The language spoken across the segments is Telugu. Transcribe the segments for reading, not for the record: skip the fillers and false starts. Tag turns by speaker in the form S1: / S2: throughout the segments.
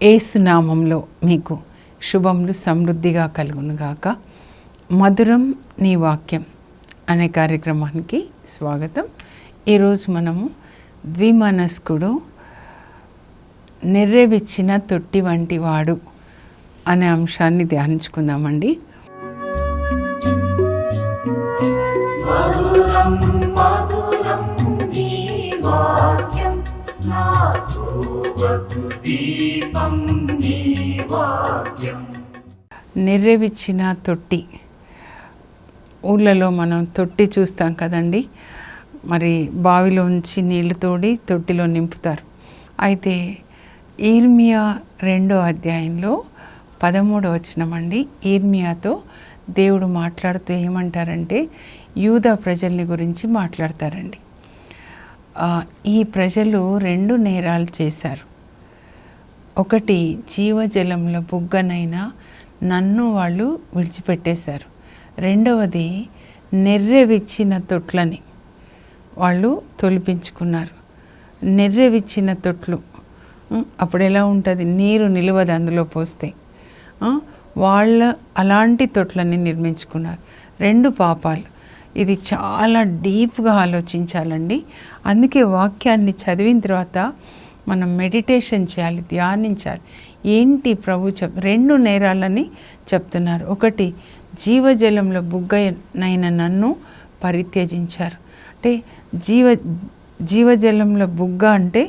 S1: యేసునామంలో మీకు శుభములు సమృద్ధిగా కలుగునుగాక. మధురం నీ వాక్యం అనే కార్యక్రమానికి స్వాగతం. ఈరోజు మనము ద్విమనస్కుడు నెర్రెవిచ్చిన తొట్టి వంటి వాడు అనే అంశాన్ని ధ్యానించుకుందామండి. నెర్రెవిచ్చిన తొట్టి, ఊళ్ళలో మనం తొట్టి చూస్తాం కదండి. మరి బావిలోంచి నీళ్లు తోడి తొట్టిలో నింపుతారు. అయితే ఇర్మియా 2వ అధ్యాయంలో 13వ వచనమండి. ఇర్మియాతో దేవుడు మాట్లాడుతూ ఏమంటారంటే, యూదా ప్రజల్ని గురించి మాట్లాడతారండి. ఈ ప్రజలు 2 నేరాలు చేశారు. ఒకటి, జీవజలంలో బుగ్గనైనా నన్ను వాళ్ళు విడిచిపెట్టేశారు. రెండవది, నెర్రెవిచ్చిన తొట్లని వాళ్ళు తొలిపించుకున్నారు. నెర్రెవిచ్చిన తొట్లు అప్పుడు ఎలా ఉంటుంది, నీరు నిలవదు అందులో పోస్తే. వాళ్ళ అలాంటి తొట్లని నిర్మించుకున్నారు. 2 పాపాలు. ఇది చాలా డీప్గా ఆలోచించాలండి. అందుకే వాక్యాన్ని చదివిన తర్వాత మనం మెడిటేషన్ చేయాలి, ధ్యానించాలి. ఏంటి ప్రభు 2 నేరాలని చెప్తున్నారు. ఒకటి, జీవజలంలో బుగ్గనైన నన్ను పరిత్యజించారు. అంటే జీవజలంలో బుగ్గ అంటే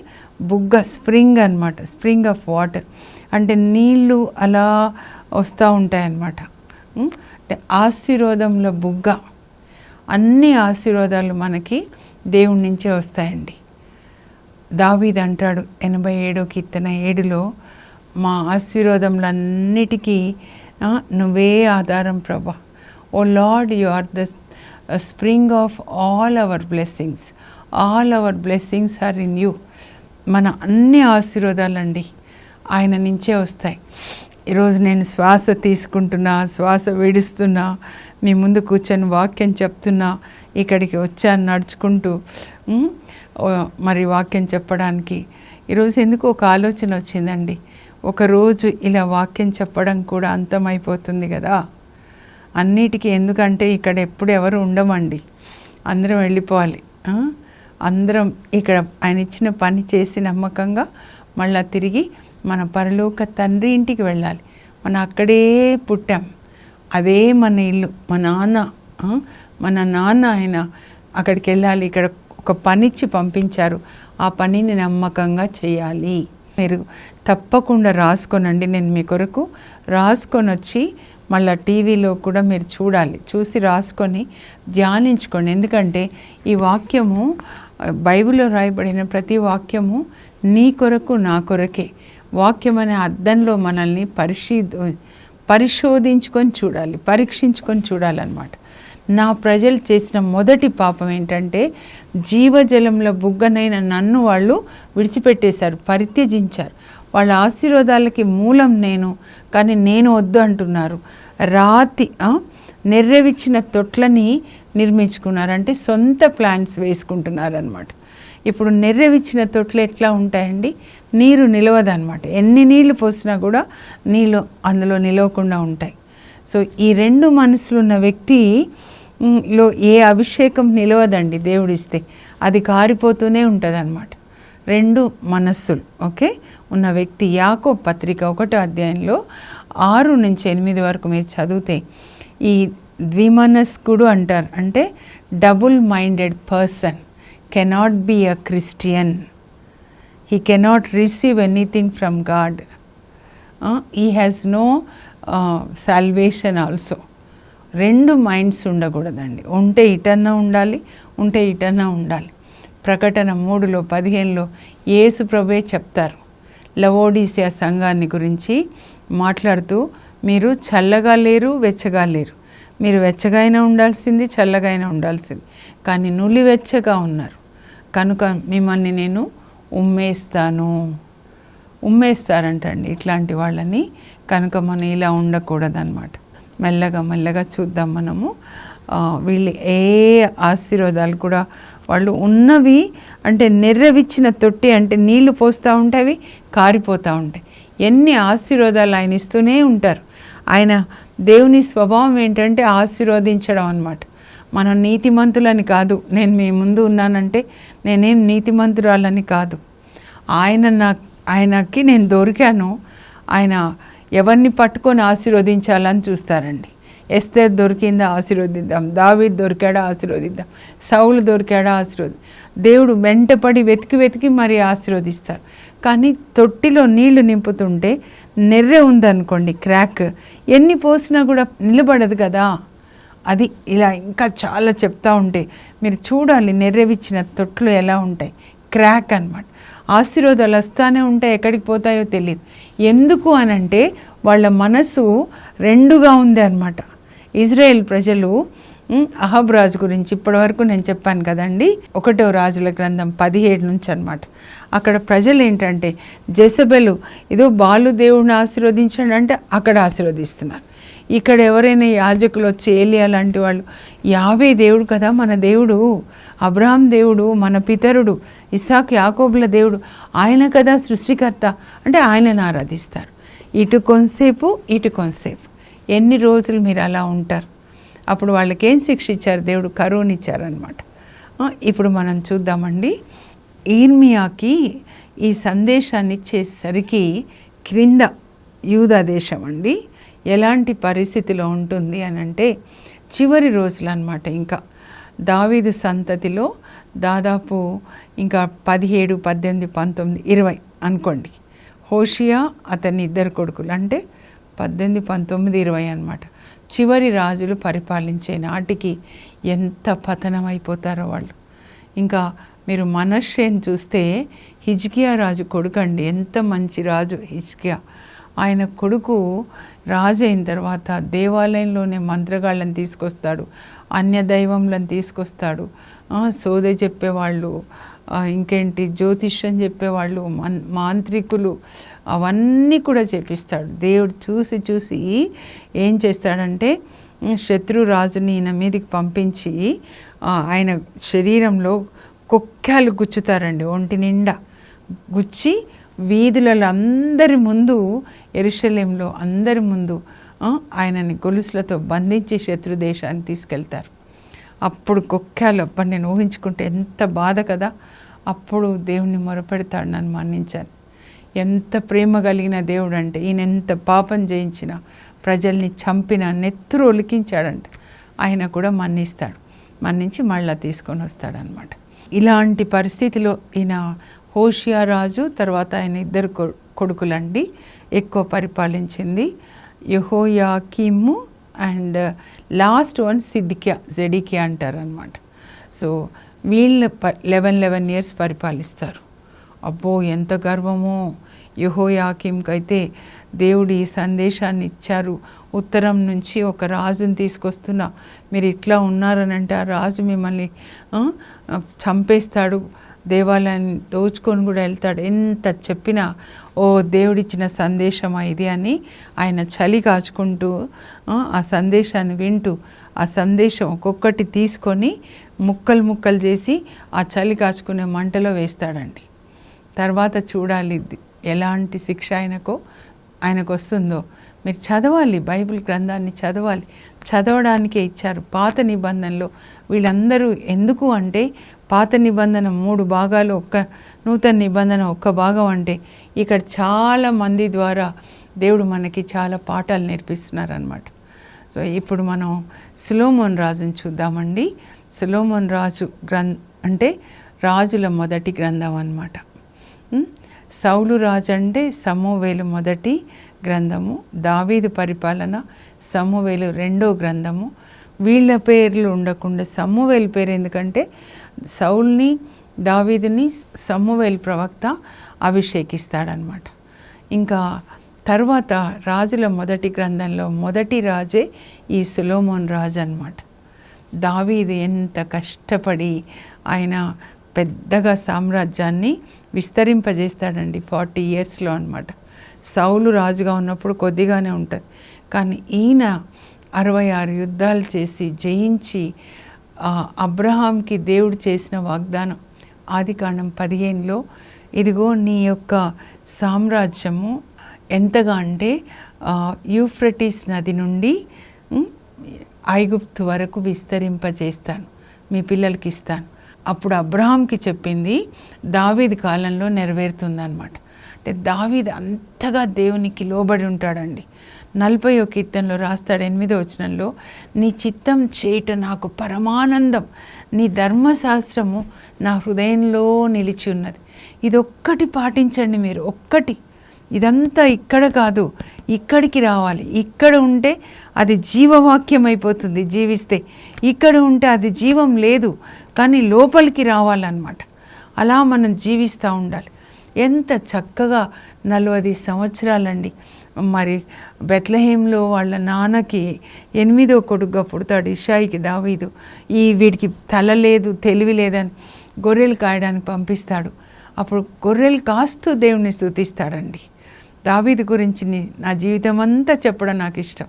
S1: బుగ్గ స్ప్రింగ్ అన్నమాట, స్ప్రింగ్ ఆఫ్ వాటర్. అంటే నీళ్ళు అలా వస్తూ ఉంటాయన్నమాట. అంటే ఆశీర్వాదంలో బుగ్గ. అన్ని ఆశీర్వాదాలు మనకి దేవుడి నుంచే వస్తాయండి. దావీదు అంటాడు 87వ కీర్తన 7లో, మా ఆశీర్వాదములన్నిటికీ నువ్వే ఆధారం ప్రభా. Oh lord, you are the spring of all our blessings. All our blessings are in you. మన అన్ని ఆశీర్వాదాలండి ఆయన నుంచే వస్తాయి. ఈరోజు నేను శ్వాస తీసుకుంటున్నా, శ్వాస విడుస్తున్నా, మీ ముందు కూర్చొని వాక్యం చెప్తున్నా, ఇక్కడికి వచ్చాను నడుచుకుంటూ మరి వాక్యం చెప్పడానికి. ఈరోజు ఎందుకు ఒక ఆలోచన వచ్చిందండి. ఒకరోజు ఇలా వాక్యం చెప్పడం కూడా అంతమైపోతుంది కదా అన్నిటికీ. ఎందుకంటే ఇక్కడ ఎప్పుడు ఎవరు ఉండమండి, అందరం వెళ్ళిపోవాలి. అందరం ఇక్కడ ఆయన ఇచ్చిన పని చేసి నమ్మకంగా మళ్ళీ తిరిగి మన పరలోక తండ్రి ఇంటికి వెళ్ళాలి. మనం అక్కడే పుట్టాం, అదే మన ఇల్లు. మన నాన్న ఆయన అక్కడికి వెళ్ళాలి. ఇక్కడ ఒక పనిచ్చి పంపించారు, ఆ పనిని నమ్మకంగా చేయాలి. మీరు తప్పకుండా రాసుకోనండి. నేను మీ కొరకు రాసుకొని వచ్చి మళ్ళీ టీవీలో కూడా మీరు చూడాలి. చూసి రాసుకొని ధ్యానించుకోండి. ఎందుకంటే ఈ వాక్యము, బైబిల్లో రాయబడిన ప్రతి వాక్యము నీ కొరకు నా కొరకే. వాక్యం అనే అద్దంలో మనల్ని పరిశోధించుకొని చూడాలి, పరీక్షించుకొని చూడాలన్నమాట. నా ప్రజలు చేసిన మొదటి పాపం ఏంటంటే, జీవజలంలో బుగ్గనైన నన్ను వాళ్ళు విడిచిపెట్టేశారు, పరిత్యజించారు. వాళ్ళ ఆశీర్వాదాలకి మూలం నేను, కానీ నేను వద్దు అంటున్నారు. నెర్రెవిచ్చిన తొట్లని నిర్మించుకున్నారు. అంటే సొంత ప్లాన్స్ వేసుకుంటున్నారనమాట. ఇప్పుడు నెర్రెవిచ్చిన తొట్లు ఎట్లా ఉంటాయండి, నీరు నిలవదన్నమాట. ఎన్ని నీళ్లు పోసినా కూడా నీళ్ళు అందులో నిలవకుండా ఉంటాయి. సో ఈ 2 మనసులు ఉన్న వ్యక్తిలో ఏ అభిషేకం నిలవదండి. దేవుడిస్తే అది కారిపోతూనే ఉంటుంది అన్నమాట. 2 మనస్సులు ఓకే ఉన్న వ్యక్తి. యాకోబు పత్రిక 1వ అధ్యాయంలో 6 నుంచి 8 వరకు మీరు చదివితే ఈ ద్విమనస్కుడు అంటారు. అంటే double minded person cannot be a Christian. He cannot receive anything from God. He has no salvation also. 2 minds ఉండకూడదండి. ఉంటే ఇటన్నా ఉండాలి, ఉంటే ఇటన్నా ఉండాలి. ప్రకటన 3:15లో యేసు ప్రభువే చెప్తారు లవోడీసియా సంఘాన్ని గురించి మాట్లాడుతూ, మీరు చల్లగా లేరు, వెచ్చగా లేరు. మీరు వెచ్చగా అయినా ఉండాల్సింది, చల్లగా అయినా ఉండాల్సింది, కానీ నులివెచ్చగా ఉన్నారు కనుక మిమ్మల్ని నేను ఉమ్మేస్తారంటండి ఇట్లాంటి వాళ్ళని. కనుక మనం ఇలా ఉండకూడదన్నమాట. మెల్లగా మెల్లగా చూద్దాం మనము. వీళ్ళు ఏ ఆశీర్వాదాలు కూడా వాళ్ళు ఉన్నవి అంటే నెర్రవిచ్చిన తొట్టి అంటే నీళ్లు పోస్తూ ఉంటే అవి కారిపోతూ ఉంటాయి. ఎన్ని ఆశీర్వాదాలు ఆయన ఇస్తూనే ఉంటారు. ఆయన దేవుని స్వభావం ఏంటంటే ఆశీర్వదించడం అన్నమాట. మనం నీతిమంతులని కాదు, నేను మీ ముందు ఉన్నానంటే నేనేం నీతిమంతురాలని కాదు. ఆయనకి నేను దొరికాను, ఆయన ఎవరిని పట్టుకొని ఆశీర్వదించాలని చూస్తారండి. ఎస్తేర్ దొరికిందా ఆశీర్వదిద్దాం, దావీదు దొరికాడా ఆశీర్వదిద్దాం, సౌలు దొరికాడా దేవుడు వెంటపడి వెతికి మరి ఆశీర్వదిస్తారు. కానీ తొట్టిలో నీళ్లు నింపుతుంటే నెర్రె ఉందనుకోండి, క్రాక్, ఎన్ని పోసినా కూడా నిలబడదు కదా. అది ఇలా ఇంకా చాలా చెప్తా ఉంటే మీరు చూడాలి నెర్రెవిచ్చిన తొట్లు ఎలా ఉంటాయి, క్రాక్ అన్నమాట. ఆశీర్వాదాలు వస్తానే ఉంటాయి, ఎక్కడికి పోతాయో తెలియదు. ఎందుకు అనంటే వాళ్ళ మనసు రెండుగా ఉంది అన్నమాట. ఇజ్రాయేల్ ప్రజలు అహబ్ రాజు గురించి ఇప్పటివరకు నేను చెప్పాను కదండి, 1వ రాజుల గ్రంథం 17 నుంచి అన్నమాట. అక్కడ ప్రజలు ఏంటంటే జెజబెలు ఏదో బాలు దేవుడిని ఆశీర్వదించండి అంటే అక్కడ ఆశీర్వదిస్తున్నారు. ఇక్కడ ఎవరైనా యాజకులు వచ్చి ఏలియా లాంటి వాళ్ళు, యావే దేవుడు కదా మన దేవుడు, అబ్రహాం దేవుడు, మన పితరుడు ఇస్సాకు యాకోబుల దేవుడు, ఆయన కదా సృష్టికర్త అంటే ఆయనను ఆరాధిస్తారు. ఇటు కొంతసేపు ఇటు కొంతసేపు. ఎన్ని రోజులు మీరు అలా ఉంటారు? అప్పుడు వాళ్ళకి ఏం శిక్ష ఇచ్చారు? దేవుడు కరువునిచ్చారనమాట. ఇప్పుడు మనం చూద్దామండి. ఇర్మియాకి ఈ సందేశాన్ని ఇచ్చేసరికి క్రింద యూదా దేశం అండి ఎలాంటి పరిస్థితిలో ఉంటుంది అని అంటే చివరి రోజులు అన్నమాట. ఇంకా దావీదు సంతతిలో దాదాపు ఇంకా 17, 18, 19, 20 అనుకోండి. హోషియా అతని 2 కొడుకులు అంటే 18, 19, 20 అన్నమాట. చివరి రాజులు పరిపాలించే నాటికి ఎంత పతనం అయిపోతారో వాళ్ళు. ఇంకా మీరు మనష్షేని చూస్తే హిజ్కియా రాజు కొడుకు అండి, ఎంత మంచి రాజు హిజ్కియా. ఆయన కొడుకు రాజు అయిన తర్వాత దేవాలయంలోనే మంత్రగాళ్ళని తీసుకొస్తాడు, అన్య దైవంలను తీసుకొస్తాడు, సోదే చెప్పేవాళ్ళు, ఇంకేంటి జ్యోతిష్యం చెప్పేవాళ్ళు, మాంత్రికులు, అవన్నీ కూడా చేపిస్తాడు. దేవుడు చూసి ఏం చేస్తాడంటే శత్రురాజుని ఈయన మీదకి పంపించి ఆయన శరీరంలో కొక్కాలు గుచ్చుతారండి, ఒంటి నిండా గుచ్చి వీధులలో అందరి ముందు, యెరూషలేంలో అందరి ముందు ఆయనని గొలుసులతో బంధించి శత్రు దేశాన్ని తీసుకెళ్తారు. అప్పుడు కొక్కాలు, అప్పుడు నేను ఊహించుకుంటే ఎంత బాధ కదా. అప్పుడు దేవుణ్ణి మొరపెడతాడు, నన్ను మన్నించాను. ఎంత ప్రేమ కలిగిన దేవుడు అంటే, ఈయన ఎంత పాపం చేయించిన, ప్రజల్ని చంపిన, నెత్తురు ఒలికించాడంట, ఆయన కూడా మన్నిస్తాడు. మన్నించి మళ్ళీ తీసుకొని వస్తాడనమాట. ఇలాంటి పరిస్థితిలో ఈయన హోషియా రాజు తర్వాత ఆయన 2 కొడుకులండి ఎక్కువ పరిపాలించింది, యెహోయాకీము అండ్ లాస్ట్ వన్ జెడికియా అంటారనమాట. సో వీళ్ళు 11 years పరిపాలిస్తారు. అబ్బో ఎంత గర్వమో. యెహోయాకీంకి అయితే దేవుడు ఈ సందేశాన్ని ఇచ్చారు, ఉత్తరం నుంచి ఒక రాజుని తీసుకొస్తున్నా, మీరు ఇట్లా ఉన్నారనంటే ఆ రాజు మిమ్మల్ని చంపేస్తాడు, దేవాలయాన్ని దోచుకొని కూడా వెళ్తాడు. ఎంత చెప్పినా ఓ దేవుడిచ్చిన సందేశమా ఇది అని ఆయన చలి కాచుకుంటూ ఆ సందేశాన్ని వింటూ ఆ సందేశం ఒక్కొక్కటి తీసుకొని ముక్కలు చేసి ఆ చలి కాచుకునే మంటలో వేస్తాడండి. తర్వాత చూడాలి ఎలాంటి శిక్ష ఆయనకు వస్తుందో. మీరు చదవాలి, బైబిల్ గ్రంథాన్ని చదవాలి. చదవడానికే ఇచ్చారు. పాత నిబంధనలో వీళ్ళందరూ ఎందుకు అంటే, పాత నిబంధన 3 భాగాలు, నూతన నిబంధన 1 భాగం అంటే ఇక్కడ చాలా మంది ద్వారా దేవుడు మనకి చాలా పాఠాలు నేర్పిస్తున్నారనమాట. సో ఇప్పుడు మనం సొలొమోన్ రాజుని చూద్దామండి. సొలొమోన్ రాజు అంటే రాజుల మొదటి గ్రంథం అన్నమాట. సౌలు రాజు అంటే సమూవేలు మొదటి గ్రంథము, దావీదు పరిపాలన సమూవేలు 2వ గ్రంథము. వీళ్ళ పేర్లు ఉండకుండా సమూవేలు పేరు ఎందుకంటే సౌల్ని దావీదుని సమూవేలు ప్రవక్త అభిషేకిస్తాడనమాట. ఇంకా తర్వాత రాజుల మొదటి గ్రంథంలో మొదటి రాజే ఈ సొలొమోన్ రాజు అనమాట. దావీదు ఎంత కష్టపడి ఆయన పెద్దగా సామ్రాజ్యాన్ని విస్తరింపజేస్తాడండి 40 yearsలో అనమాట. సౌలు రాజుగా ఉన్నప్పుడు కొద్దిగానే ఉంటుంది, కానీ ఈయన 66 యుద్ధాలు చేసి జయించి అబ్రహాంకి దేవుడు చేసిన వాగ్దానం ఆదికాండం 15లో, ఇదిగో నీ యొక్క సామ్రాజ్యము ఎంతగా అంటే యూఫ్రటీస్ నది నుండి ఐగుప్తు వరకు విస్తరింపజేస్తాను, మీ పిల్లలకి ఇస్తాను. అప్పుడు అబ్రహాంకి చెప్పింది దావీదు కాలంలో నెరవేరుతుందన్నమాట. అంటే దావీదు అంతగా దేవునికి లోబడి ఉంటాడండి. 40వ కీర్తనలో రాస్తాడు 8వ వచనంలో, నీ చిత్తం చేయట నాకు పరమానందం, నీ ధర్మశాస్త్రము నా హృదయంలో నిలిచి ఉన్నది. ఇదొక్కటి పాటించండి మీరు, ఒక్కటి. ఇదంతా ఇక్కడ కాదు, ఇక్కడికి రావాలి. ఇక్కడ ఉంటే అది జీవవాక్యం అయిపోతుంది జీవిస్తే, ఇక్కడ ఉంటే అది జీవం లేదు కానీ లోపలికి రావాలన్నమాట. అలా మనం జీవిస్తూ ఉండాలి. ఎంత చక్కగా 40 సంవత్సరాలండి. మరి బెత్లెహేంలో వాళ్ళ నాన్నకి 8వ కొడుకుగా పుడతాడు ఇషాయికి దావీదు. వీడికి తల లేదు, తెలివి లేదని గొర్రెలు కాయడానికి పంపిస్తాడు. అప్పుడు గొర్రెలు కాస్తూ దేవుణ్ణి స్తుతిస్తాడండి. దావీదు గురించి నా జీవితం అంతా చెప్పడం నాకు ఇష్టం.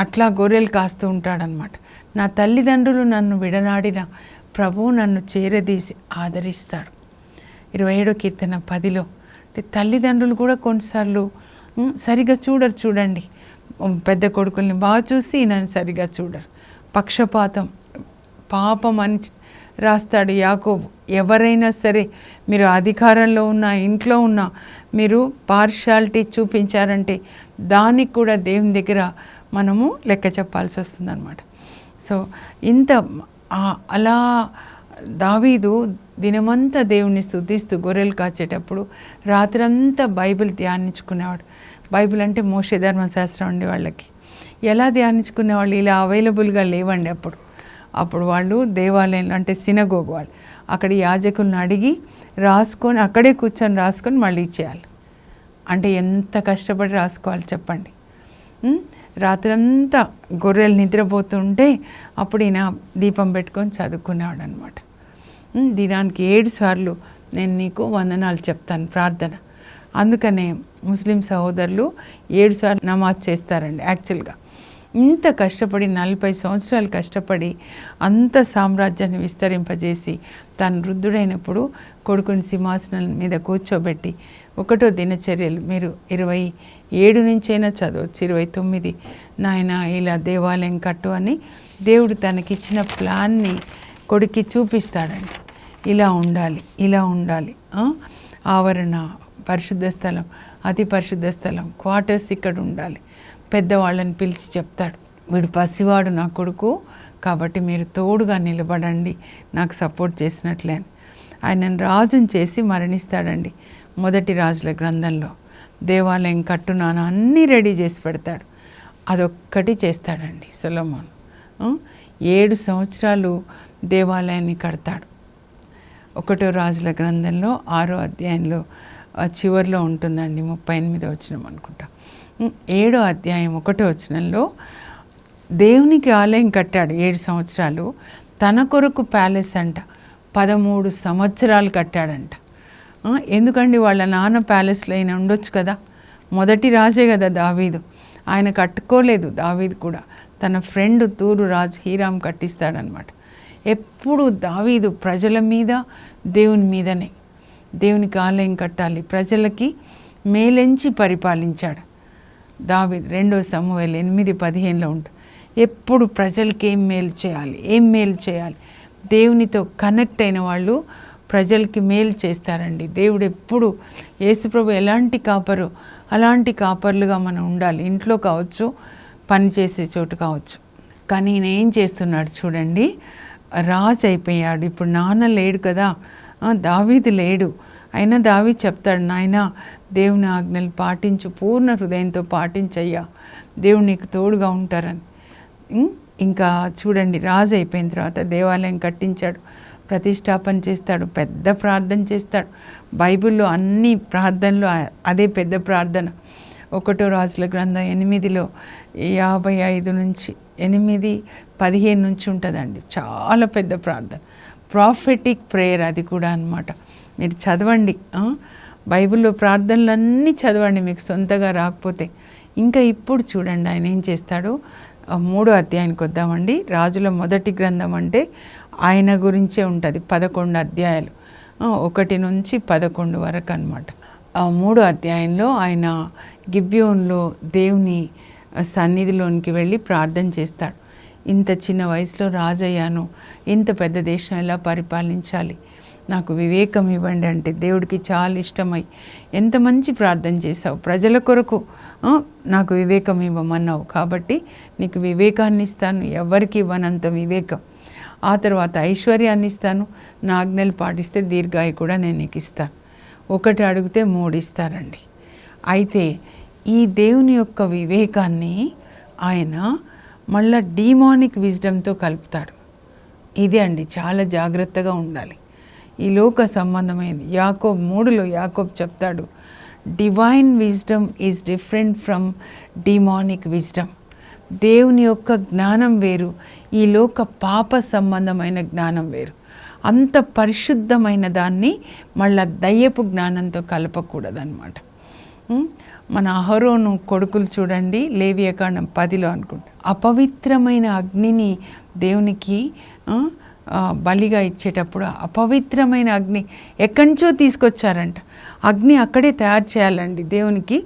S1: అట్లా గొర్రెలు కాస్తూ ఉంటాడనమాట. నా తల్లిదండ్రులు నన్ను విడనాడిన ప్రభువు నన్ను చేరదీసి ఆదరిస్తాడు. 27వ కీర్తన 10లో, అంటే తల్లిదండ్రులు కూడా కొన్నిసార్లు సరిగా చూడరు. చూడండి, పెద్ద కొడుకుల్ని బాగా చూసి నన్ను సరిగా చూడరు. పక్షపాతం, పాపం అని రాస్తాడు యాకోబు. ఎవరైనా సరే మీరు అధికారంలో ఉన్న, ఇంట్లో ఉన్న, మీరు పార్షాలిటీ చూపించారంటే దానికి కూడా దేవుని దగ్గర మనము లెక్క చెప్పాల్సి వస్తుందన్నమాట. సో అలా దావీదు దినమంతా దేవుణ్ణి స్తుతిస్తూ గొర్రెలు కాచేటప్పుడు రాత్రంతా బైబిల్ ధ్యానించుకునేవాడు. బైబిల్ అంటే మోషే ధర్మశాస్త్రం అండి. వాళ్ళకి ఎలా ధ్యానించుకునేవాళ్ళు? ఇలా అవైలబుల్గా లేవండి అప్పుడు వాళ్ళు దేవాలయంలో, అంటే సినగోగు వాళ్ళు, అక్కడ యాజకులను అడిగి రాసుకొని అక్కడే కూర్చొని రాసుకొని మళ్ళీ ఇచ్చేయాలి. అంటే ఎంత కష్టపడి రాసుకోవాలి చెప్పండి. రాత్రంతా గొర్రెలు నిద్రపోతుంటే అప్పుడు ఈయన దీపం పెట్టుకొని చదువుకునేవాడు అనమాట. దినానికి 7 సార్లు నేను నీకు వందనాలు చెప్తాను ప్రార్థన. అందుకనే ముస్లిం సహోదరులు 7 సార్లు నమాజ్ చేస్తారండి. యాక్చువల్గా ఇంత కష్టపడి 40 సంవత్సరాలు కష్టపడి అంత సామ్రాజ్యాన్ని విస్తరింపజేసి తాను వృద్ధుడైనప్పుడు కొడుకుని సింహాసనం మీద కూర్చోబెట్టి 1వ దినచర్యలు మీరు 27 నుంచైనా చదవచ్చు, 29, నాయన ఇలా దేవాలయం కట్టు అని దేవుడు తనకిచ్చిన ప్లాన్ని కొడుక్కి చూపిస్తాడండి. ఇలా ఉండాలి, ఇలా ఉండాలి, ఆవరణ, పరిశుద్ధ స్థలం, అతి పరిశుద్ధ స్థలం, క్వార్టర్స్ ఇక్కడ ఉండాలి. పెద్దవాళ్ళని పిలిచి చెప్తాడు, వీడు పసివాడు నా కొడుకు, కాబట్టి మీరు తోడుగా నిలబడండి నాకు సపోర్ట్ చేసినట్లే అని. ఆయనను రాజుని చేసి మరణిస్తాడండి. 1 రాజుల గ్రంథంలో దేవాలయం కట్టునాను అన్నీ రెడీ చేసి పెడతాడు. అదొక్కటి చేస్తాడండి సొలొమోను. 7 సంవత్సరాలు దేవాలయాన్ని కడతాడు. 1 రాజుల గ్రంథంలో 6వ అధ్యాయంలో చివరిలో ఉంటుందండి, 38వ వచనం అనుకుంటా. 7వ అధ్యాయం 1వ వచనంలో దేవునికి ఆలయం కట్టాడు 7 సంవత్సరాలు. తన కొరకు ప్యాలెస్ అంట 13 సంవత్సరాలు కట్టాడంట. ఎందుకండి వాళ్ళ నాన్న ప్యాలెస్లో అయినా ఉండొచ్చు కదా, మొదటి రాజే కదా దావీదు. ఆయన కట్టుకోలేదు. దావీదు కూడా తన ఫ్రెండ్ తూరు రాజు హీరాం కట్టిస్తాడనమాట. ఎప్పుడు దావీదు ప్రజల మీద, దేవుని మీదనే. దేవునికి ఆలయం కట్టాలి, ప్రజలకి మేలెంచి పరిపాలించాడు దావీదు. 2వ సమూయేలు 8:15లో ఉంటుంది. ఎప్పుడు ప్రజలకి ఏం మేలు చేయాలి. దేవునితో కనెక్ట్ అయిన వాళ్ళు ప్రజలకి మేలు చేస్తారండి. దేవుడు ఎప్పుడు, యేసుప్రభు ఎలాంటి కాపరు అలాంటి కాపర్లుగా మనం ఉండాలి. ఇంట్లో కావచ్చు, పని చేసే చోటు కావచ్చు. కానీ ఈయన ఏం చేస్తున్నాడు చూడండి, రాజు అయిపోయాడు. ఇప్పుడు నాన్న లేడు కదా, దావీదు లేడు. అయినా దావీదు చెప్తాడు, నాయన దేవుని ఆజ్ఞలు పాటించు, పూర్ణ హృదయంతో పాటించయ్యా, దేవుడు నీకు తోడుగా ఉంటారని. ఇంకా చూడండి, రాజు అయిపోయిన తర్వాత దేవాలయం కట్టించాడు, ప్రతిష్టాపన చేస్తాడు, పెద్ద ప్రార్థన చేస్తాడు. బైబిల్లో అన్ని ప్రార్థనలు అదే పెద్ద ప్రార్థన. 1 రాజుల గ్రంథం 8లో 55 నుంచి 8:15 నుంచి ఉంటుందండి. చాలా పెద్ద ప్రార్థన, ప్రాఫెటిక్ ప్రేయర్ అది కూడా అన్నమాట. మీరు చదవండి, బైబిల్లో ప్రార్థనలన్నీ చదవండి మీకు సొంతగా రాకపోతే. ఇంకా ఇప్పుడు చూడండి ఆయన ఏం చేస్తాడు, 3వ అధ్యాయానికి వద్దామండి. రాజుల మొదటి గ్రంథం అంటే ఆయన గురించే ఉంటుంది. 11 అధ్యాయాలు, 1 నుంచి 11 వరకు అనమాట. 3వ అధ్యాయంలో ఆయన గిబ్యోన్లో దేవుని సన్నిధిలోనికి వెళ్ళి ప్రార్థన చేస్తాడు. ఇంత చిన్న వయసులో రాజయ్యాను, ఇంత పెద్ద దేశం ఎలా పరిపాలించాలి, నాకు వివేకం ఇవ్వండి అంటే దేవుడికి చాలా ఇష్టమై ఎంత మంచి ప్రార్థన చేశావు, ప్రజల కొరకు నాకు వివేకం ఇవ్వమన్నావు, కాబట్టి నీకు వివేకాన్ని ఇస్తాను, ఎవరికి ఇవ్వనంత వివేకం. ఆ తర్వాత ఐశ్వర్యాన్ని ఇస్తాను, నా ఆజ్ఞలు పాటిస్తే దీర్ఘాయు కూడా నేను నీకు ఇస్తాను. 1 అడిగితే 3 ఇస్తారండి. అయితే ఈ దేవుని యొక్క వివేకాన్ని ఆయన మళ్ళా డీమానిక్ విజ్డమ్తో కలుపుతాడు. ఇదే అండి, చాలా జాగ్రత్తగా ఉండాలి. ఈ లోక సంబంధమైనది. యాకోబు 3లో యాకోబు చెప్తాడు, divine wisdom is different from demonic wisdom. దేవుని యొక్క జ్ఞానం వేరు, ఈ లోక పాప సంబంధమైన జ్ఞానం వేరు. అంత పరిశుద్ధమైన దాన్ని మళ్ళా దయ్యపు జ్ఞానంతో కలపకూడదన్నమాట. మన అహరోను కొడుకులు చూడండి, లేవియకాండం 10లో అనుకుంటా, అపవిత్రమైన అగ్నిని దేవునికి బలిగా ఇచ్చేటప్పుడు అపవిత్రమైన అగ్ని ఎక్కడి నుంచో తీసుకొచ్చారంట. అగ్ని అక్కడే తయారు చేయాలండి, దేవునికి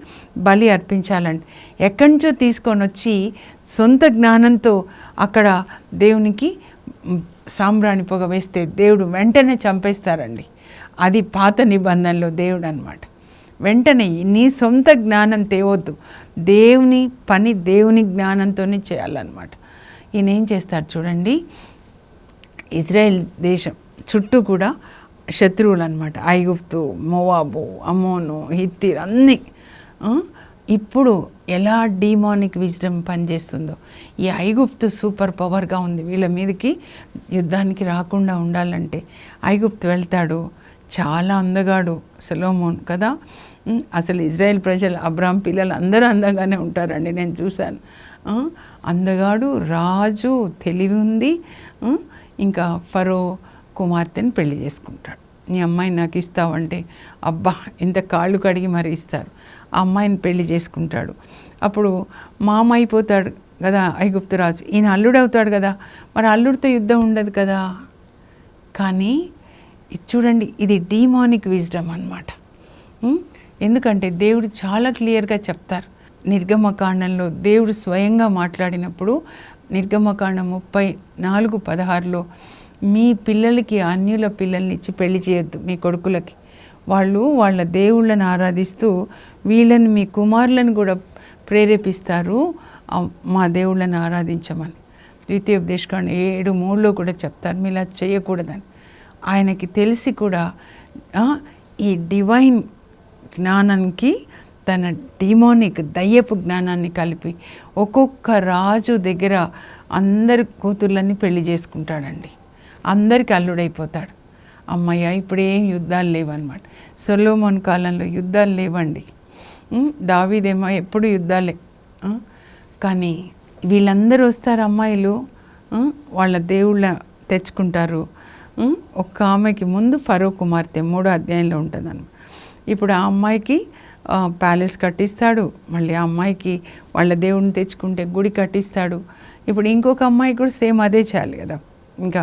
S1: బలి అర్పించాలండి. ఎక్కడి నుంచో తీసుకొని వచ్చి సొంత జ్ఞానంతో అక్కడ దేవునికి సాంబ్రాణి పొగ వేస్తే దేవుడు వెంటనే చంపేస్తారండి. అది పాత నిబంధనలో దేవుడు అన్నమాట. వెంటనే నీ సొంత జ్ఞానం తేవద్దు, దేవుని పని దేవుని జ్ఞానంతోనే చేయాలన్నమాట. ఈయన ఏం చేస్తాడు చూడండి, ఇజ్రాయెల్ దేశం చుట్టూ కూడా శత్రువులు అనమాట. ఐగుప్తు, మోవాబు, అమ్మోను, హిత్తీర్ అన్నీ. ఇప్పుడు ఎలా డీమానిక్ విజ్డమ్ పనిచేస్తుందో. ఈ ఐగుప్తు సూపర్ పవర్గా ఉంది, వీళ్ళ మీదకి యుద్ధానికి రాకుండా ఉండాలంటే ఐగుప్తు వెళ్తాడు. చాలా అందగాడు సొలొమోన్ కదా. అసలు ఇజ్రాయెల్ ప్రజలు, అబ్రాహాం పిల్లలు అందరూ అందంగానే ఉంటారండి, నేను చూశాను. అందగాడు, రాజు, తెలివి ఉంది. ఇంకా ఫరో కుమార్తెని పెళ్లి చేసుకుంటాడు. నీ అమ్మాయిని నాకు ఇస్తావంటే అబ్బా ఇంత కాళ్ళు కడిగి మరి ఇస్తారు. ఆ అమ్మాయిని పెళ్లి చేసుకుంటాడు. అప్పుడు మామ అయిపోతాడు కదా ఐగుప్తు రాజు, ఈయన అల్లుడు అవుతాడు కదా, మరి అల్లుడితో యుద్ధం ఉండదు కదా. కానీ చూడండి, ఇది డీమానిక్ విజ్డమ్ అన్నమాట. ఎందుకంటే దేవుడు చాలా క్లియర్గా చెప్తారు. నిర్గమకాండంలో దేవుడు స్వయంగా మాట్లాడినప్పుడు నిర్గమకాండం 34:16లో మీ పిల్లలకి అన్యుల పిల్లల్ని ఇచ్చి పెళ్లి చేయొద్దు, మీ కొడుకులకి. వాళ్ళు వాళ్ళ దేవుళ్ళని ఆరాధిస్తూ వీళ్ళని మీ కుమారులను కూడా ప్రేరేపిస్తారు మా దేవుళ్ళని ఆరాధించమని. ద్వితీయోపదేశకాండం 7:3లో కూడా చెప్తారు, మీరు ఇలా చేయకూడదని. ఆయనకి తెలిసి కూడా ఈ డివైన్ జ్ఞానానికి తన డిమోనిక్ దయ్యపు జ్ఞానాన్ని కలిపి ఒక్కొక్క రాజు దగ్గర అందరి కూతుర్లన్నీ పెళ్లి చేసుకుంటాడండి. అందరికి అల్లుడైపోతాడు. అమ్మయ్య ఇప్పుడు ఏం యుద్ధాలు లేవన్నమాట. సొలొమోన్ కాలంలో యుద్ధాలు లేవండి. దావీదేమో ఎప్పుడు యుద్ధాలే. కానీ వీళ్ళందరూ వస్తారు, అమ్మాయిలు వాళ్ళ దేవుళ్ళ తెచ్చుకుంటారు. ఒక్క ఆమెకి ముందు ఫరో కుమార్తె 3వ అధ్యాయంలో ఉంటుందన్నమాట. ఇప్పుడు ఆ అమ్మాయికి ప్యాలెస్ కట్టిస్తాడు, మళ్ళీ ఆ అమ్మాయికి వాళ్ళ దేవుడిని తెచ్చుకుంటే గుడి కట్టిస్తాడు. ఇప్పుడు ఇంకొక అమ్మాయి కూడా సేమ్ అదే చేయాలి కదా, ఇంకా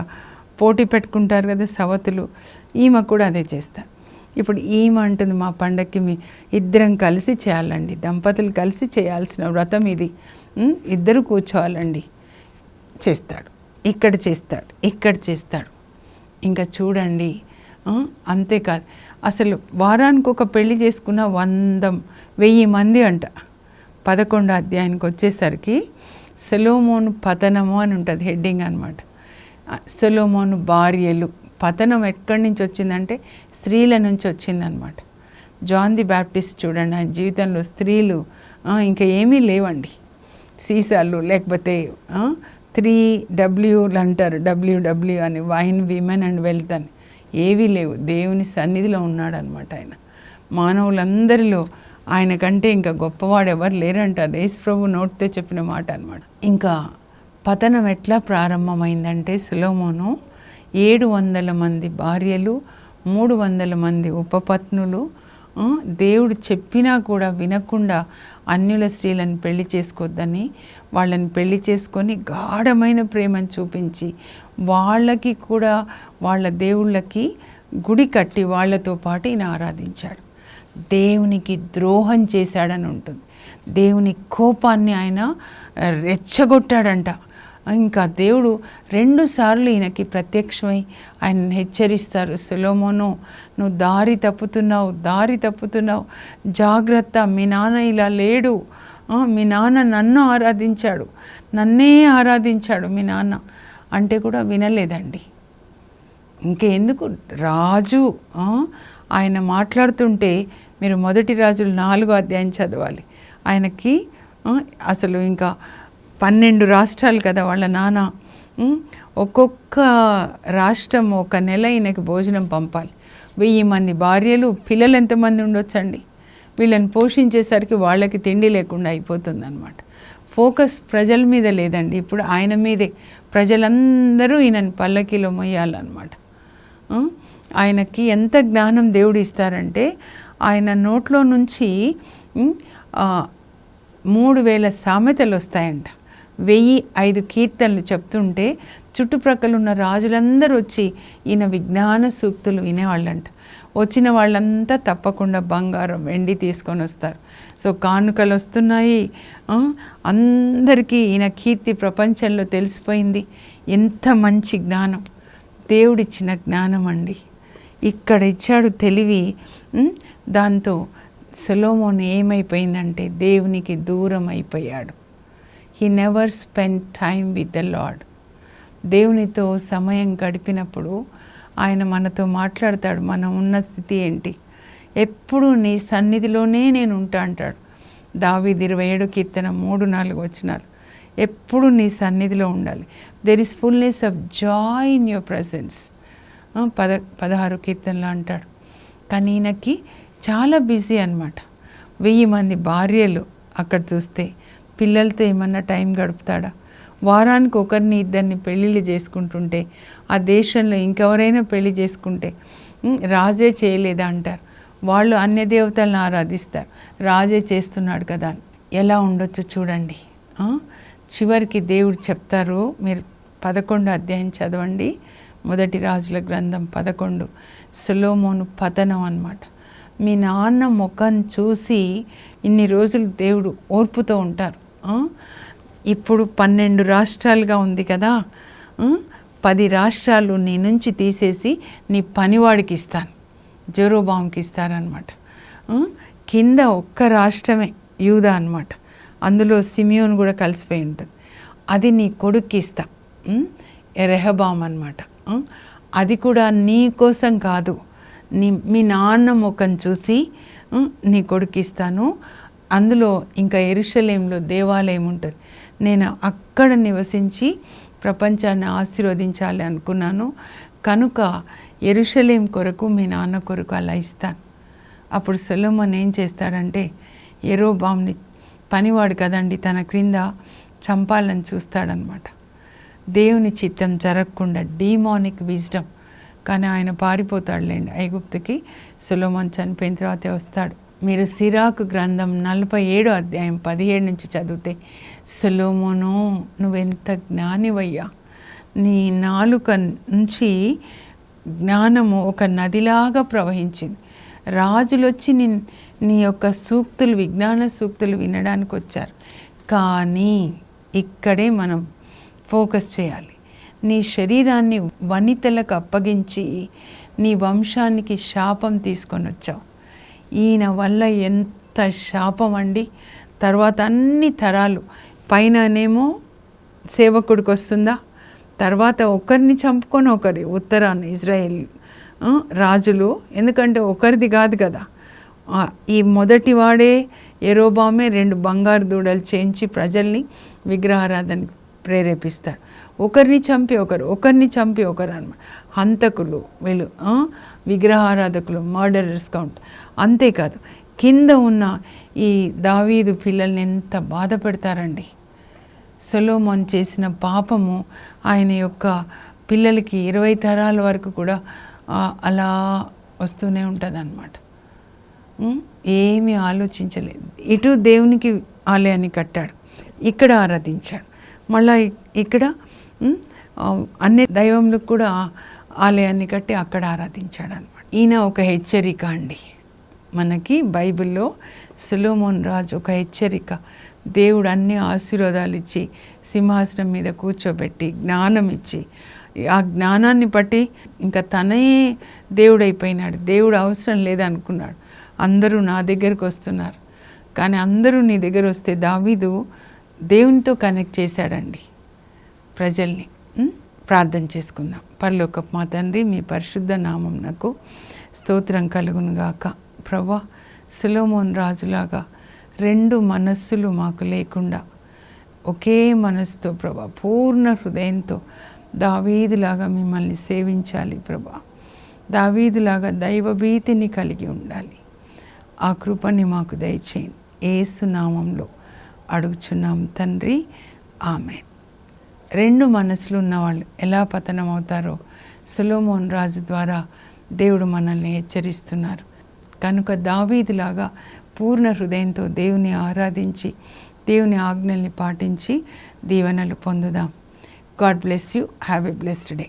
S1: పోటీ పెట్టుకుంటారు కదా సవతులు, ఈమె కూడా అదే చేస్తారు. ఇప్పుడు ఈమె అంటుంది మా పండక్కి మీ ఇద్దరం కలిసి చేయాలండి, దంపతులు కలిసి చేయాల్సిన వ్రతం ఇది, ఇద్దరు కూర్చోవాలండి. చేస్తాడు, ఇక్కడ చేస్తాడు, ఇక్కడ చేస్తాడు. ఇంకా చూడండి, అంతేకాదు అసలు వారానికి ఒక పెళ్లి చేసుకున్న 100,000 మంది అంట. 11వ అధ్యాయానికి వచ్చేసరికి సొలొమోను పతనము అని ఉంటుంది హెడ్డింగ్ అనమాట. సొలొమోను భార్యలు. పతనం ఎక్కడి నుంచి వచ్చిందంటే స్త్రీల నుంచి వచ్చిందనమాట. జాన్ ది బ్యాప్టిస్ట్ చూడండి, ఆయన జీవితంలో స్త్రీలు ఇంకా ఏమీ లేవండి. సీసాలు లేకపోతే 3Wలు అంటారు, WW అని, వైన్, విమెన్ అండ్ వెల్త్ అని, ఏవీ లేవు. దేవుని సన్నిధిలో ఉన్నాడు అనమాట ఆయన. మానవులందరిలో ఆయన కంటే ఇంకా గొప్పవాడు ఎవరు లేరంటారు. యేసు ప్రభు నోటితో చెప్పిన మాట అనమాట. ఇంకా పతనం ఎట్లా ప్రారంభమైందంటే సొలొమోను 700 మంది భార్యలు, 300 మంది ఉపపత్నులు, దేవుడు చెప్పినా కూడా వినకుండా అన్యుల స్త్రీలను పెళ్లి చేసుకోవద్దని వాళ్ళని పెళ్లి చేసుకొని గాఢమైన ప్రేమను చూపించి వాళ్ళకి కూడా వాళ్ళ దేవుళ్ళకి గుడి కట్టి వాళ్ళతో పాటు ఈయన ఆరాధించాడు. దేవునికి ద్రోహం చేశాడని ఉంటుంది. దేవుని కోపాన్ని ఆయన రెచ్చగొట్టాడంట. ఇంకా దేవుడు 2 సార్లు ఈయనకి ప్రత్యక్షమై ఆయన హెచ్చరిస్తారు, సొలొమోను నువ్వు దారి తప్పుతున్నావు, జాగ్రత్త, మీ నాన్న ఇలా లేడు, మీ నాన్న నన్ను ఆరాధించాడు, నన్నే ఆరాధించాడు మీ నాన్న అంటే కూడా వినలేదండి. ఇంకెందుకు రాజు ఆయన మాట్లాడుతుంటే మీరు 1 రాజులు 4వ అధ్యాయం చదవాలి. ఆయనకి అసలు ఇంకా 12 రాష్ట్రాలు కదా వాళ్ళ నాన్న. ఒక్కొక్క రాష్ట్రం ఒక నెల ఈయనకి భోజనం పంపాలి. 1000 మంది భార్యలు, పిల్లలు ఎంతమంది ఉండొచ్చండి? వీళ్ళని పోషించేసరికి వాళ్ళకి తిండి లేకుండా అయిపోతుంది అనమాట. ఫోకస్ ప్రజల మీద లేదండి, ఇప్పుడు ఆయన మీదే. ప్రజలందరూ ఈయనని పల్లకీలో మొయ్యాలన్నమాట. ఆయనకి ఎంత జ్ఞానం దేవుడు ఇస్తారంటే ఆయన నోట్లో నుంచి 3000 సామెతలు వస్తాయంట. 1005 కీర్తనలు చెప్తుంటే చుట్టుప్రక్కల ఉన్న రాజులందరూ వచ్చి ఈయన విజ్ఞాన సూక్తులు వినేవాళ్ళంట. వచ్చిన వాళ్ళంతా తప్పకుండా బంగారం, వెండి తీసుకొని వస్తారు. సో కానుకలు వస్తున్నాయి. అందరికీ ఈయన కీర్తి ప్రపంచంలో తెలిసిపోయింది. ఎంత మంచి జ్ఞానం, దేవుడిచ్చిన జ్ఞానం అండి. ఇక్కడ ఇచ్చాడు తెలివి. దాంతో సొలొమోన్ ఏమైపోయిందంటే దేవునికి దూరం అయిపోయాడు. He never spend time with the lord. దేవునితో సమయం గడిపినప్పుడు ఆయన మనతో మాట్లాడతాడు. మనం ఉన్న స్థితి ఏంటి? ఎప్పుడు నీ సన్నిధిలోనే నేను ఉంటా అంటాడు. దావీదు 27 కీర్తన 3-4 వచనాలు. ఎప్పుడు నీ సన్నిధిలో ఉండాలి. There is fullness of Joy in your presence. 16 కీర్తనలో అంటాడు. కానీ ఈయనకి చాలా బిజీ అనమాట. 1000 మంది భార్యలు అక్కడ చూస్తే, పిల్లలతో ఏమన్నా టైం గడుపుతాడా? వారానికి 1-2 పెళ్ళిళ్ళు చేసుకుంటుంటే, ఆ దేశంలో ఇంకెవరైనా పెళ్లి చేసుకుంటే రాజే చేయలేదా అంటారు. వాళ్ళు అన్య దేవతలను ఆరాధిస్తారు, రాజే చేస్తున్నాడు కదా. ఎలా ఉండొచ్చు చూడండి. చివరికి దేవుడు చెప్తారు, మీరు 11వ అధ్యాయం చదవండి, 1 రాజుల గ్రంథం 11. సొలొమోను పతనం అన్నమాట. మీ నాన్న ముఖం చూసి ఇన్ని రోజులు దేవుడు ఓర్పుతో ఉంటారు. ఇప్పుడు 12 రాష్ట్రాలుగా ఉంది కదా, 10 రాష్ట్రాలు నీ నుంచి తీసేసి నీ పనివాడికి ఇస్తాను, జెరోబాంకి ఇస్తారనమాట. కింద ఒక్క రాష్ట్రమే యూదా అనమాట, అందులో సిమియోన్ కూడా కలిసిపోయి ఉంటుంది. అది నీ కొడుక్కి ఇస్తా, రెహబాం అనమాట. అది కూడా నీ కోసం కాదు, మీ నాన్న ముఖం చూసి నీ కొడుకు ఇస్తాను. అందులో ఇంకా యెరూషలేంలో దేవాలయం ఉంటుంది, నేను అక్కడ నివసించి ప్రపంచాన్ని ఆశీర్వదించాలి అనుకున్నాను. కనుక యెరూషలేం కొరకు మీ నాన్న కొరకు అలా ఇస్తాను. అప్పుడు సొలొమోన్ ఏం చేస్తాడంటే, యెరోబాంని పనివాడు కదండి, తన క్రింద చంపాలని చూస్తాడనమాట. దేవుని చిత్తం జరగకుండా, డీమానిక్ విజ్డమ్. కానీ ఆయన పారిపోతాడులేండి ఐగుప్తుకి. సొలొమోన్ చనిపోయిన తర్వాతే వస్తాడు. మీరు సిరాకు గ్రంథం 47వ అధ్యాయం 17 నుంచి చదివితే, సొలొమోను నువ్వెంత జ్ఞానివయ్యా, నీ నాలుక నుంచి జ్ఞానము ఒక నదిలాగా ప్రవహించింది. రాజులు వచ్చి నీ యొక్క సూక్తులు, విజ్ఞాన సూక్తులు వినడానికి వచ్చారు. కానీ ఇక్కడే మనం ఫోకస్ చేయాలి. నీ శరీరాన్ని వనితలకు అప్పగించి నీ వంశానికి శాపం తీసుకొని వచ్చావు. ఈయన వల్ల ఎంత శాపం అండి. తర్వాత అన్ని తరాలు పైననేమో సేవకుడికి వస్తుందా, తర్వాత ఒకరిని చంపుకొని ఒకరి ఉత్తరాన ఇజ్రాయేల్ రాజులు, ఎందుకంటే ఒకరిది కాదు కదా. ఈ మొదటి వాడే యెరోబామే 2 బంగారు దూడలు చేయించి ప్రజల్ని విగ్రహారాధనకి ప్రేరేపిస్తాడు. ఒకరిని చంపి ఒకరు, ఒకరిని చంపి ఒకరు అన్నమాట. హంతకులు వీళ్ళు, విగ్రహారాధకులు, మర్డరర్స్ కౌంట్. అంతేకాదు కింద ఉన్న ఈ దావీదు పిల్లల్ని ఎంత బాధ పెడతారండి. సొలొమోన్ చేసిన పాపము ఆయన యొక్క పిల్లలకి 20 తరాల వరకు కూడా అలా వస్తూనే ఉంటుంది అన్నమాట. ఏమీ ఆలోచించలేదు. ఇటు దేవునికి ఆలయాన్ని కట్టాడు, ఇక్కడ ఆరాధించాడు, మళ్ళీ ఇక్కడ అన్ని దైవములకు కూడా ఆలయాన్ని కట్టి అక్కడ ఆరాధించాడు అనమాట. ఈయన ఒక హెచ్చరిక అండి మనకి. బైబిల్లో సొలొమోన్ రాజు ఒక హెచ్చరిక. దేవుడు అన్ని ఆశీర్వాదాలు ఇచ్చి సింహాసనం మీద కూర్చోబెట్టి జ్ఞానం ఇచ్చి, ఆ జ్ఞానాన్ని బట్టి ఇంకా తనే దేవుడైపోయినాడు. దేవుడు అవసరం లేదనుకున్నాడు. అందరూ నా దగ్గరకు వస్తున్నారు, కానీ అందరూ నీ దగ్గర వస్తే దావీదు దేవునితో కనెక్ట్ చేశాడండి ప్రజల్ని. ప్రార్థన చేసుకుందాం. పరలోకపు మా తండ్రి, మీ పరిశుద్ధ నామమునకు స్తోత్రం కలుగును గాక. ప్రభా, సొలొమోన్ రాజులాగా రెండు మనస్సులు మాకు లేకుండా ఒకే మనస్సుతో ప్రభా, పూర్ణ హృదయంతో దావీదులాగా మిమ్మల్ని సేవించాలి ప్రభా. దావీదులాగా దైవభీతిని కలిగి ఉండాలి. ఆ కృపని మాకు దయచేయండి. యేసు నామంలో అడుగుచున్నాం తండ్రి, ఆమేన్. రెండు మనసులు ఉన్నవాళ్ళు ఎలా పతనం అవుతారో సొలొమోన్ రాజు ద్వారా దేవుడు మనల్ని హెచ్చరిస్తున్నారు. కనుక దావీదులాగా పూర్ణ హృదయంతో దేవుని ఆరాధించి దేవుని ఆజ్ఞల్ని పాటించి దీవెనలు పొందుదాం. God bless you. Have a blessed day.